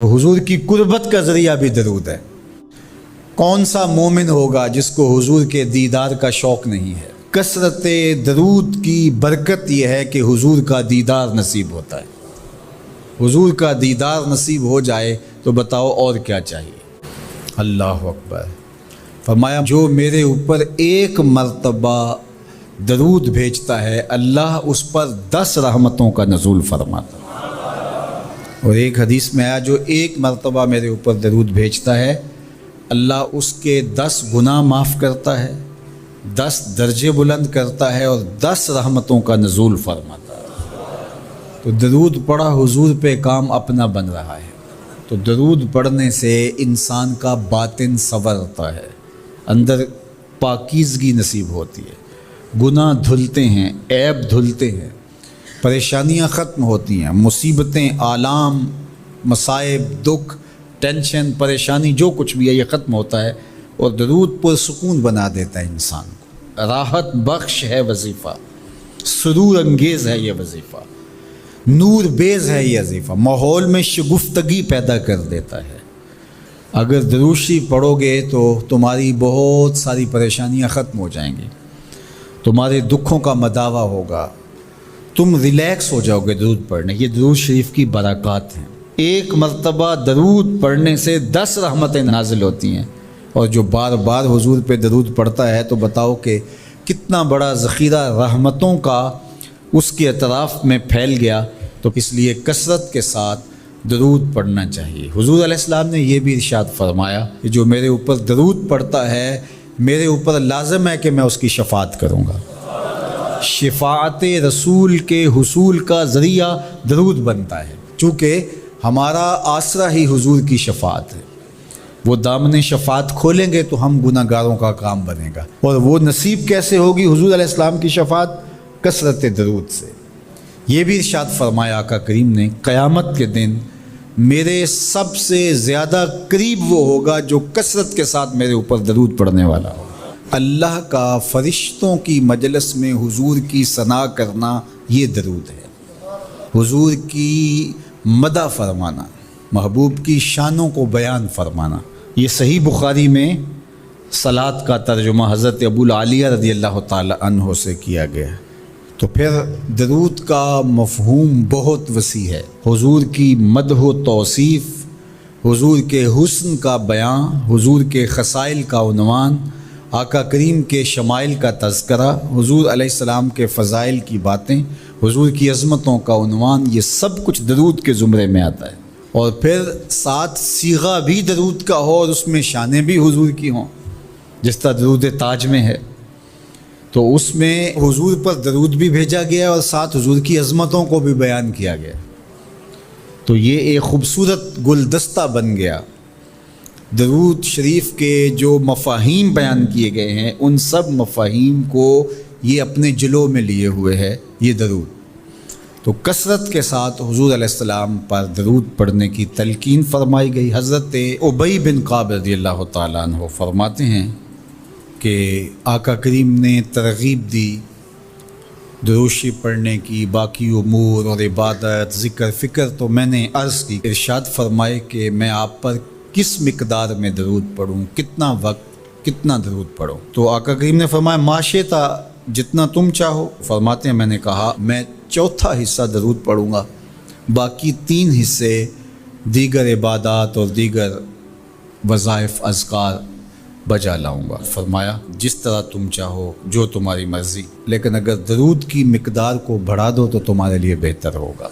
हुजूर की कुर्बत का ज़रिया भी दरूद है। कौन सा मोमिन होगा जिसको हुजूर के दीदार का शौक़ नहीं है। कसरत दरूद की बरकत यह है कि हुजूर का दीदार नसीब होता है। हुजूर का दीदार नसीब हो जाए तो बताओ और क्या चाहिए। अल्लाह अकबर। फरमाया जो मेरे ऊपर एक मर्तबा दरूद भेजता है अल्लाह उस पर 10 रहमतों का नज़ूल फरमाता है। और एक हदीस में आया जो एक मर्तबा मेरे ऊपर दरूद भेजता है अल्लाह उसके 10 गुनाह माफ़ करता है, 10 दर्जे बुलंद करता है और 10 रहमतों का नज़ूल फरमाता है। तो दरूद पढ़ा हुजूर पे काम अपना बन रहा है। तो दरूद पढ़ने से इंसान का बातिन संवरता है, अंदर पाकीज़गी नसीब होती है, गुनाह धुलते हैं, ऐब धुलते हैं, परेशानियां ख़त्म होती हैं, मुसीबतें, आलाम, मसाइब, दुख, टेंशन, परेशानी जो कुछ भी है ये ख़त्म होता है। और दरूद पुरसुकून बना देता है इंसान को। राहत बख्श है वजीफ़ा, सुरूर अंगेज़ है ये वजीफ़ा, नूर बेज़ है ये वजीफ़ा, माहौल में शगुफ्तगी पैदा कर देता है। अगर दरूद शरीफ पढ़ोगे तो तुम्हारी बहुत सारी परेशानियां ख़त्म हो जाएंगी, तुम्हारे दुखों का मदावा होगा, तुम रिलैक्स हो जाओगे दरूद पढ़ने। ये दरूद शरीफ की बरक़ात हैं। एक मर्तबा दरूद पढ़ने से 10 रहमतें नाजिल होती हैं। और जो बार बार हुजूर पे दरूद पढ़ता है तो बताओ कि कितना बड़ा ज़ख़ीरा रहमतों का उसके अतराफ़ में फैल गया। तो इसलिए कसरत के साथ दरूद पढ़ना चाहिए। हुजूर अलैहिस्सलाम ने यह भी इरशाद फरमाया कि जो मेरे ऊपर दरूद पढ़ता है मेरे ऊपर लाज़िम है कि मैं उसकी शफ़ाअत करूँगा। शफ़ाअत रसूल के हुसूल का ज़रिया दरूद बनता है, चूँकि हमारा आसरा ही हुजूर की शफ़ाअत है। वो दामन शफ़ाअत खोलेंगे तो हम गुनाहगारों का काम बनेगा। और वो नसीब कैसे होगी हुजूर अलैहिस्सलाम की शफ़ाअत? कसरत दरूद से। ये भी इरशाद फरमाया आका करीम ने, क़यामत के दिन मेरे सबसे ज़्यादा करीब वो होगा जो कसरत के साथ मेरे ऊपर दरूद पढ़ने वाला हो। अल्लाह का फ़रिश्तों की मजलिस में हुजूर की सना करना ये दरूद है। हुजूर की मदह फरमाना, महबूब की शानों को बयान फरमाना। ये सही बुखारी में सलात का तर्जुमा हज़रत अबूल आलिया रज़ियल्लाहु ताला अन्हो से किया गया है। तो फिर दरूद का मफ़हूम बहुत वसी है। हुजूर की मदह व तौसीफ़, हुजूर के हुस्न का बयान, हुजूर के ख़साइल का उन्वान, आका करीम के शमाइल का तज़करा, हुजूर अलैहिस्सलाम के फ़ज़ाइल की बातें, हुजूर की अज़मतों का उन्वान, ये सब कुछ दरूद के ज़ुमरे में आता है। और फिर साथ सीगा भी दरूद का हो और उसमें शानें भी हुजूर की हों, जिस तरह दरूद ताज में है। तो उसमें हुजूर पर दरूद भी भेजा गया और साथ हुजूर की अज़मतों को भी बयान किया गया। तो ये एक ख़ूबसूरत गुलदस्ता बन गया। दरूद शरीफ के जो मफ़ाहीम बयान किए गए हैं उन सब मफ़ाहीम को ये अपने जिलो में लिए हुए है ये दरूद। तो कसरत के साथ हुजूर अलैहिस्सलाम पर दरूद पढ़ने की तलकीन फरमाई गई। हज़रत उबई बिन काब रज़ियल्लाहु ताला अन्हु फरमाते हैं कि आका करीम ने तरग़ीब दी दरूद शरीफ पढ़ने की, बाकी उमूर और इबादत, ज़िक्र, फ़िक्र। तो मैंने अर्ज़ की, इरशाद फरमाए कि मैं आप पर किस मिक़दार में दरूद पढ़ूँ, कितना वक्त, कितना दरूद पढ़ूँ। तो आका करीम ने फरमाया माशेता, जितना तुम चाहो। फरमाते हैं मैंने कहा मैं 4था हिस्सा दरूद पढ़ूँगा, बाकी 3 हिस्से दीगर इबादत और दीगर वज़ाइफ अज़कार बजा लाऊँगा। फरमाया जिस तरह तुम चाहो, जो तुम्हारी मर्ज़ी, लेकिन अगर दरूद की मिक़दार को बढ़ा दो तो तुम्हारे लिए बेहतर होगा।